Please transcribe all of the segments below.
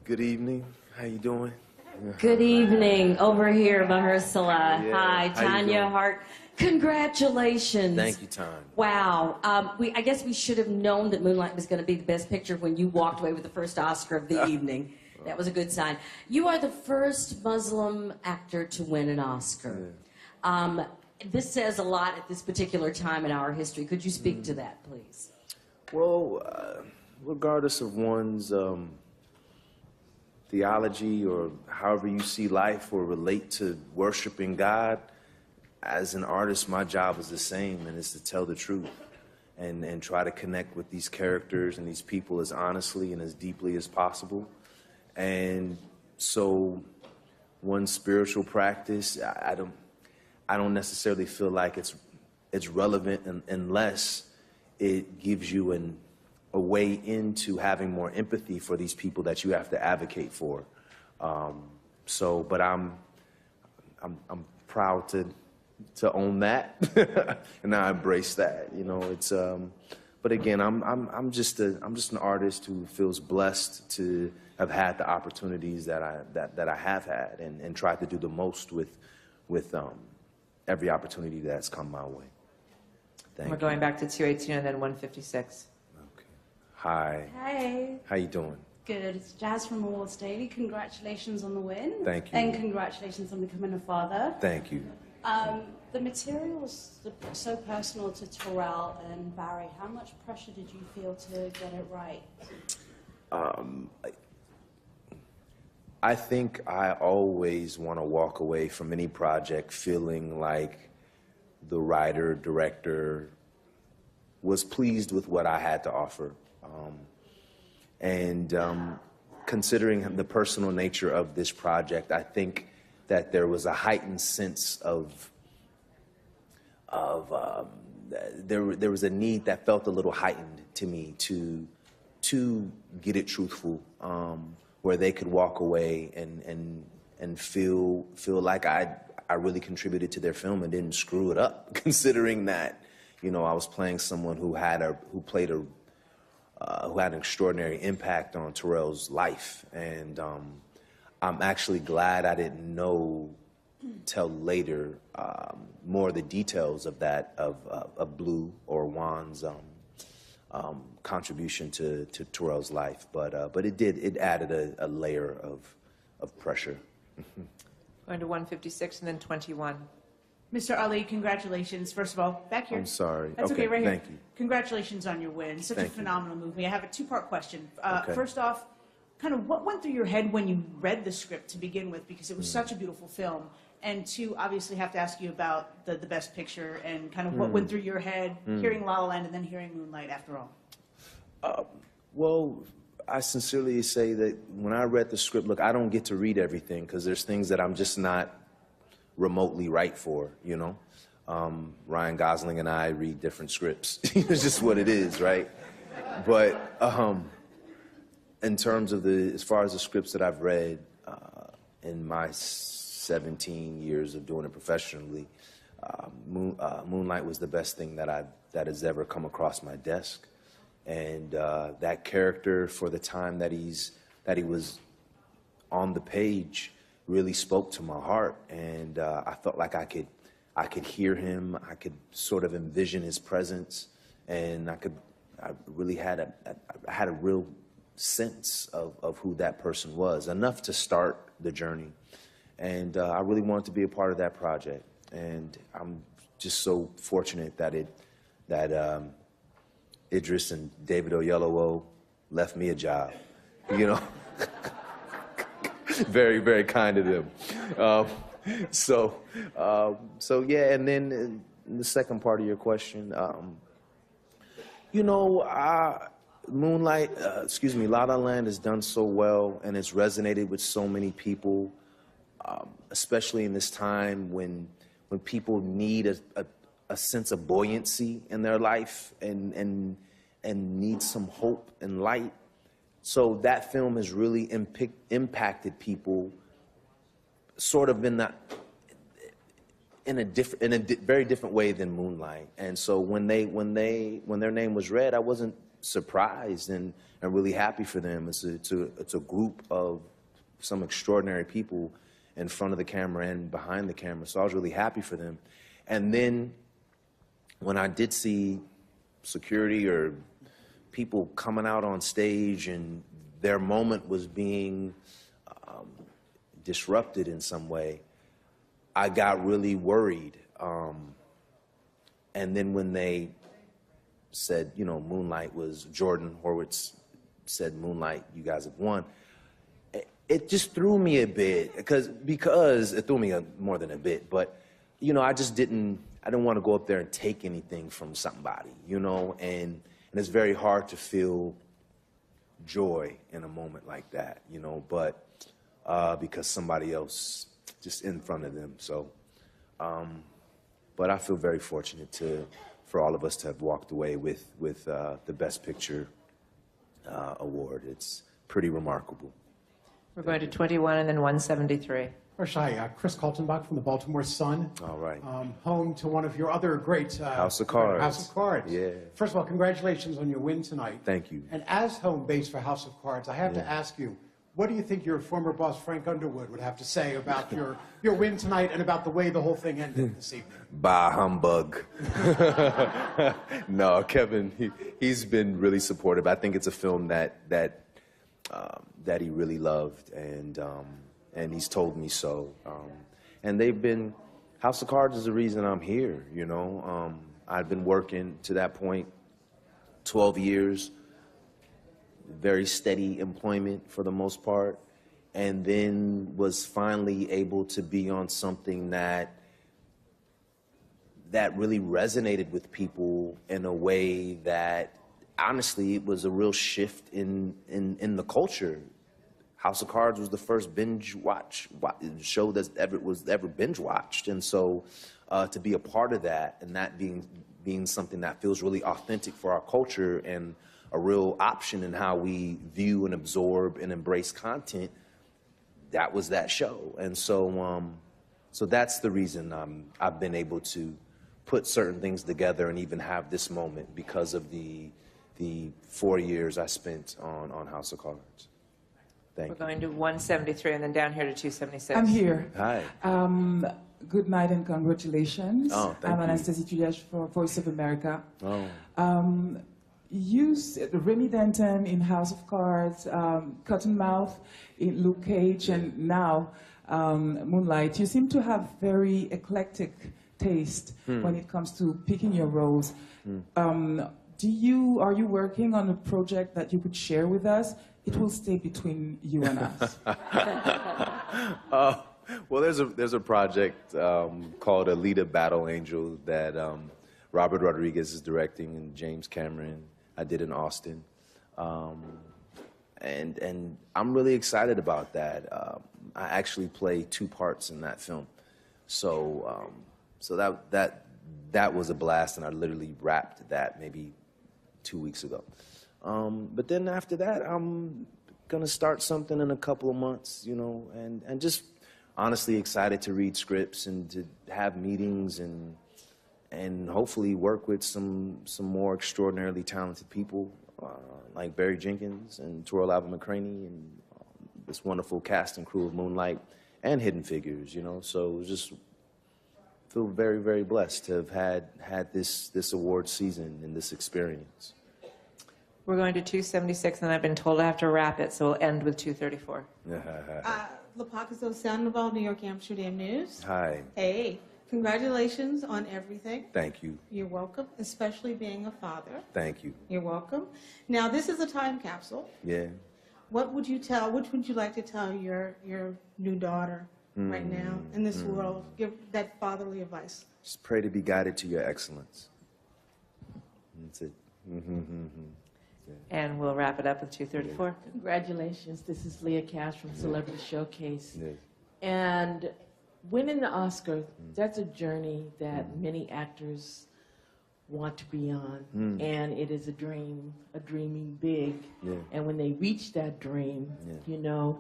Good evening. How you doing? Good evening. Over here, Mahershala. Yeah. Hi, How you Tanya doing? Hart. Congratulations. Thank you, Tanya. Wow. I guess we should have known that Moonlight was going to be the best picture when you walked away with the first Oscar of the evening. That was a good sign. You are the first Muslim actor to win an Oscar. Yeah. This says a lot at this particular time in our history. Could you speak to that, please? Well, regardless of one's theology or however you see life or relate to worshiping God, as an artist, my job is the same, and it's to tell the truth and try to connect with these characters and these people as honestly and as deeply as possible. And so one spiritual practice, I don't necessarily feel like it's relevant unless it gives you a way into having more empathy for these people that you have to advocate for. But I'm proud to own that, and I embrace that. You know, it's. But again, I'm just an artist who feels blessed to have had the opportunities that I have had, and tried to do the most with every opportunity that's come my way. Thank you. We're going back to 218 and then 156. Okay. Hi. Hey. How you doing? Good. It's Jazz from Awards Daily. Congratulations on the win. Thank you. And congratulations on becoming a father. Thank you. The materials are so personal to Terrell and Barry. How much pressure did you feel to get it right? I think I always want to walk away from any project feeling like the writer, director was pleased with what I had to offer. Considering the personal nature of this project, I think that there was a heightened sense of there was a need that felt a little heightened to me to get it truthful, where they could walk away and feel like I really contributed to their film and didn't screw it up, considering that, you know, I was playing someone who had an extraordinary impact on Terrell's life, and I'm actually glad I didn't know till later more of the details of that of Blue or Juan's contribution to Terrell's life, but it added a layer of pressure. Going to 156 and then 21. Mr. Ali, congratulations. First of all, back here. I'm sorry. That's okay, right here. Thank you. Congratulations on your win. Such Thank a phenomenal movie. I have a two-part question. Okay. First off, kind of what went through your head when you read the script to begin with, because it was such a beautiful film? And two, obviously have to ask you about the Best Picture and kind of what went through your head hearing La La Land and then hearing Moonlight after all. Well, I sincerely say that when I read the script, look, I don't get to read everything because there's things that I'm just not remotely right for, you know? Ryan Gosling and I read different scripts. It's just what it is, right? But in terms of as far as the scripts that I've read in my 17 years of doing it professionally, Moonlight was the best thing that has ever come across my desk. And that character, for the time that he was on the page, really spoke to my heart, and I felt like I could hear him, I could sort of envision his presence, and I really had a real sense of who that person was, enough to start the journey. And I really wanted to be a part of that project, and I'm just so fortunate that Idris and David Oyelowo left me a job, you know. Very, very kind of them. So yeah, and then in the second part of your question, you know, Moonlight, La La Land has done so well, and it's resonated with so many people, especially in this time when people need a sense of buoyancy in their life and need some hope and light. So that film has really impacted people sort of in a very different way than Moonlight. And so when their name was read, I wasn't surprised and really happy for them. It's a group of some extraordinary people in front of the camera and behind the camera. So I was really happy for them. And then when I did see security or people coming out on stage and their moment was being disrupted in some way, I got really worried. And then when they said, you know, Moonlight was, Jordan Horwitz said, Moonlight, you guys have won, it just threw me a bit, because it threw me more than a bit, but, you know, I didn't want to go up there and take anything from somebody, you know, and it's very hard to feel joy in a moment like that, you know, but because somebody else just in front of them. So, but I feel very fortunate for all of us to have walked away with the Best Picture award. It's pretty remarkable. We're going to 21 and then 173. Hi, Chris Kaltenbach from the Baltimore Sun. All right. Home to one of your other great... House of Cards. House of Cards. Yeah. First of all, congratulations on your win tonight. Thank you. And as home base for House of Cards, I have to ask you, what do you think your former boss, Frank Underwood, would have to say about your win tonight and about the way the whole thing ended this evening? Bah humbug. No, Kevin, he's been really supportive. I think it's a film that he really loved, and he's told me so. And House of Cards is the reason I'm here, you know. I've been working to that point 12 years, very steady employment for the most part, and then was finally able to be on something that really resonated with people in a way that, honestly, it was a real shift in the culture. House of Cards was the first binge watch show that was ever binge watched, and so to be a part of that, and that being something that feels really authentic for our culture and a real option in how we view and absorb and embrace content, that was that show. And so so that's the reason I've been able to put certain things together and even have this moment, because of the 4 years I spent on House of Cards. Thank you. We're going to 173 and then down here to 276. I'm here. Hi. Good night and congratulations. Oh, thank I'm you. Anastasia Tuliash for Voice of America. Oh. Remy Denton in House of Cards, Cottonmouth in Luke Cage, and now Moonlight. You seem to have very eclectic taste when it comes to picking your roles. Are you working on a project that you could share with us? It will stay between you and us. Well, there's a project called Alita Battle Angel that Robert Rodriguez is directing, and James Cameron. I did in Austin, and I'm really excited about that. I actually play 2 parts in that film, so that was a blast, and I literally wrapped that maybe 2 weeks ago. But then after that, I'm gonna start something in a couple of months, you know, and just honestly excited to read scripts and to have meetings and hopefully work with some more extraordinarily talented people like Barry Jenkins and Torrell Alvin McCraney and this wonderful cast and crew of Moonlight and Hidden Figures, you know. So just feel very, very blessed to have had this award season and this experience. We're going to 276, and I've been told I have to wrap it, so we'll end with 234. Lepakizo Sandoval, New York Amsterdam News. Hi. Hey, congratulations on everything. Thank you. You're welcome, especially being a father. Thank you. You're welcome. Now, this is a time capsule. Yeah. Which would you like to tell your new daughter right now in this world? Give that fatherly advice. Just pray to be guided to your excellence. That's it. And we'll wrap it up with 234. Congratulations. This is Leah Cash from Celebrity Showcase. Yeah. And winning the Oscar, that's a journey that many actors want to be on. And it is a dream, dreaming big. Yeah. And when they reach that dream, you know,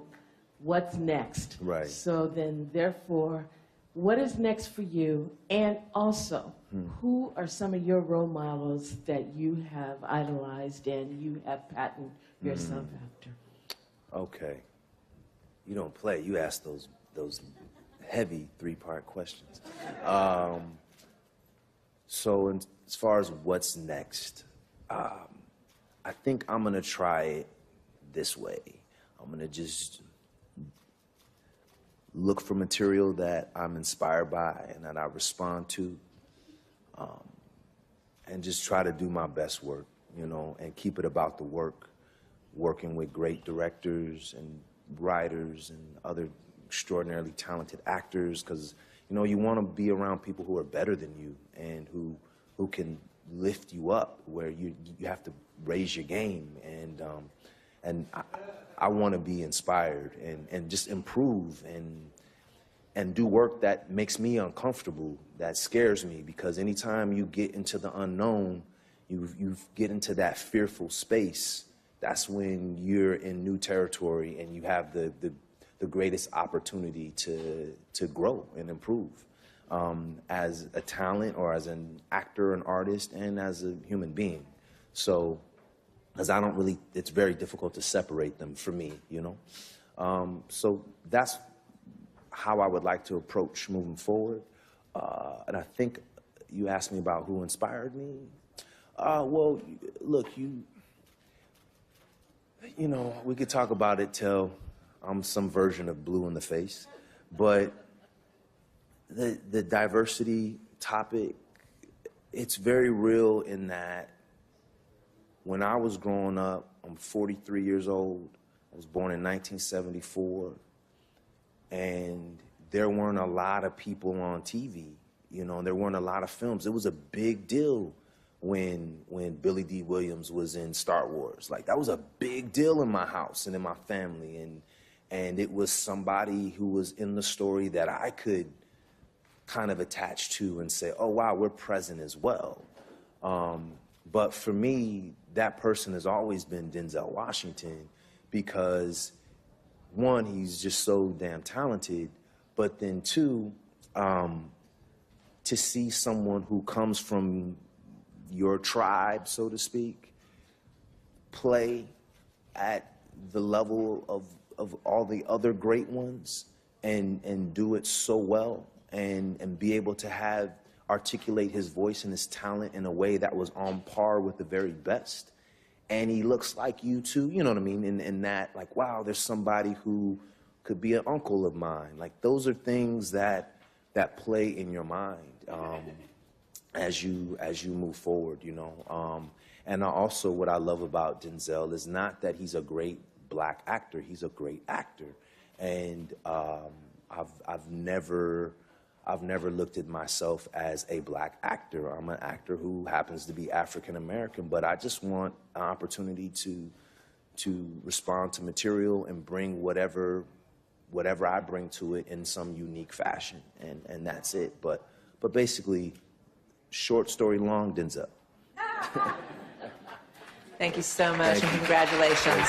what's next? Right. So then, therefore, what is next for you? And also, who are some of your role models that you have idolized and you have patterned yourself after? Okay. You don't play. You ask those heavy three-part questions. So as far as what's next, I think I'm going to try it this way. I'm going to just look for material that I'm inspired by and that I respond to, and just try to do my best work, you know, and keep it about the work, working with great directors and writers and other extraordinarily talented actors, because, you know, you want to be around people who are better than you and who can lift you up, where you have to raise your game, and I want to be inspired and just improve and do work that makes me uncomfortable, that scares me, because anytime you get into the unknown, you get into that fearful space, that's when you're in new territory and you have the greatest opportunity to grow and improve as a talent or as an actor, an artist, and as a human being. So, because I don't really, it's very difficult to separate them for me, you know? So that's how I would like to approach moving forward. And I think you asked me about who inspired me. Well, look, you know, we could talk about it till I'm some version of blue in the face, but the diversity topic, it's very real in that when I was growing up, I'm 43 years old, I was born in 1974, and there weren't a lot of people on TV, you know, there weren't a lot of films. It was a big deal when Billy D. Williams was in Star Wars. Like, that was a big deal in my house and in my family, and it was somebody who was in the story that I could kind of attach to and say, oh, wow, we're present as well. But for me, that person has always been Denzel Washington, because one, he's just so damn talented, but then two, to see someone who comes from your tribe, so to speak, play at the level of all the other great ones and do it so well, and be able to articulate his voice and his talent in a way that was on par with the very best. And he looks like you too, you know what I mean? And that, like, wow, there's somebody who could be an uncle of mine. Like, those are things that play in your mind as you move forward, you know. And also, what I love about Denzel is not that he's a great black actor; he's a great actor. And I've never looked at myself as a black actor. I'm an actor who happens to be African American, but I just want an opportunity to respond to material and bring whatever I bring to it in some unique fashion, and that's it. But basically, short story long, Denzel. Thank you so much, and congratulations.